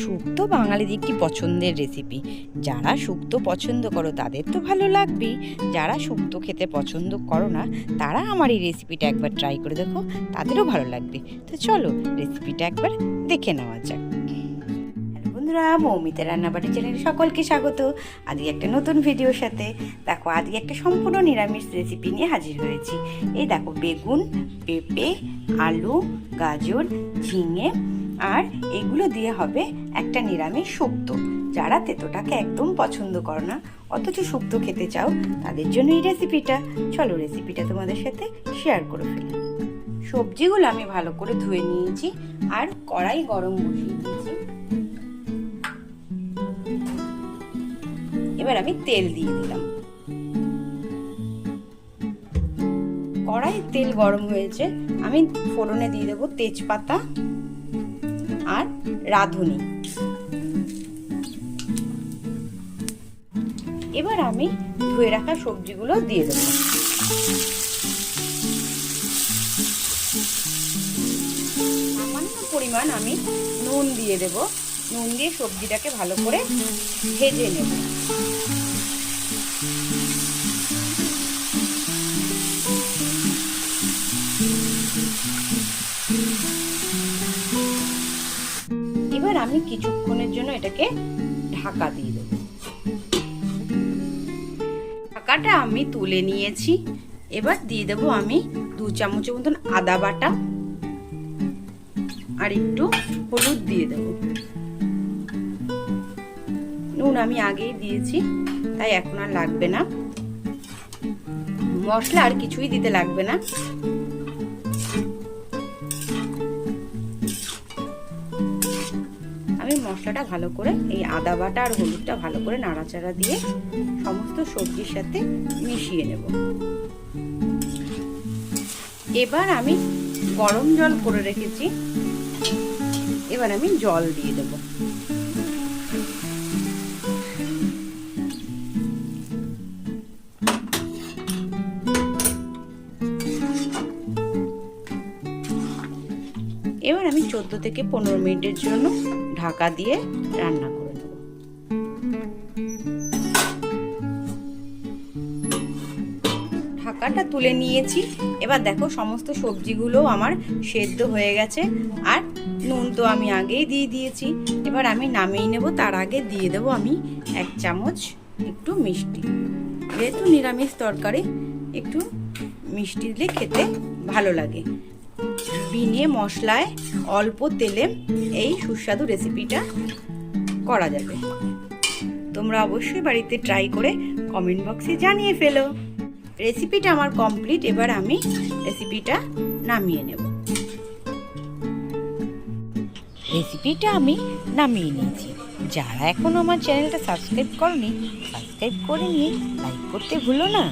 শুক্তো বাঙালির একটি পছন্দের রেসিপি। যারা শুক্তো পছন্দ করো তাদের তো ভালো লাগবেই, যারা শুক্তো খেতে পছন্দ করো না তারা আমার এই রেসিপিটা একবার ট্রাই করে দেখো, তাদেরও ভালো লাগবে। তো চলো রেসিপিটা একবার দেখে নেওয়া যাক। হ্যালো বন্ধুরা, মৌমিতা রান্নাবাটি চ্যানেলে সকলকে স্বাগত। আজকে একটা নতুন ভিডিওর সাথে দেখো, আজকে একটা সম্পূর্ণ নিরামিষ রেসিপি নিয়ে হাজির হয়েছি। এই দেখো, বেগুন, পেঁপে, আলু, গাজর, ঝিঙে আর এগুলো দিয়ে হবে একটা নিরামিষ শুক্তো। যারা তেতোটাকে একদম পছন্দ করো না অথচ শুক্তো খেতে চাও তাদের জন্য এই রেসিপিটা। চলো রেসিপিটা তোমাদের সাথে শেয়ার করে ফেলি। সবজিগুলো আমি ভালো করে ধুয়ে নিয়েছি আর কড়াই গরম বসিয়ে দিয়েছি। এবার আমি তেল দিয়ে দিলাম। কড়াই তেল গরম হয়েছে, আমি ফোড়নে দিয়ে দেবো তেজপাতা আর রাঁধুনি। এবার আমি ধুয়ে রাখা সবজিগুলো দিয়ে দেবো। সামান্য পরিমাণ আমি নুন দিয়ে দেব। নুন দিয়ে সবজিটাকে ভালো করে ভেজে নেব। এবার আমি কিছুক্ষণের জন্য এটাকে ঢাকা দিয়ে দেব। ঢাকাটা আমি তুলে নিয়েছি। এবার দিয়ে দেব আমি 2 চামচের মতন আদা বাটা আর একটু হলুদ দিয়ে দেব। নুন আমি আগেই দিয়েছি তাই এখন আর লাগবে না। মশলা আর কিছুই দিতে লাগবে না। আমি মশলাটা ভালো করে, এই আদা বাটা আর হলুদটা ভালো করে নাড়াচাড়া দিয়ে সমস্ত সবজির সাথে মিশিয়ে নেব। এবার আমি গরম জল করে রেখেছি, এবার আমি জল দিয়ে দেব। এবার আমি 14 থেকে 15 মিনিটের জন্য ঢাকা দিয়ে রান্না করে দেব। ঢাকাটা তুলে নিয়েছি। এবার দেখো সমস্ত সবজিগুলো আমার সেদ্ধ হয়ে গেছে আর নুন তো আমি আগেই দিয়ে দিয়েছি। এবার আমি নামিয়ে নেব। তার আগে দিয়ে দেব আমি 1 চামচ একটু মিষ্টি। যেহেতু নিরামিষ তরকারি একটু মিষ্টি দিলে খেতে ভালো লাগে। বিনে মশলায় অল্প তেলে এই সুস্বাদু রেসিপিটা করা যাবে। তোমরা অবশ্যই বাড়িতে ট্রাই করে কমেন্ট বক্সে জানিয়ে ফেলো। রেসিপিটা আমার কমপ্লিট। এবার আমি রেসিপিটা নামিয়ে নেব। রেসিপিটা আমি নামিয়ে নিয়েছি। যারা এখনো আমার চ্যানেলটা সাবস্ক্রাইব করনি, সাবস্ক্রাইব করে নিয়ে লাইক করতে ভুলো না।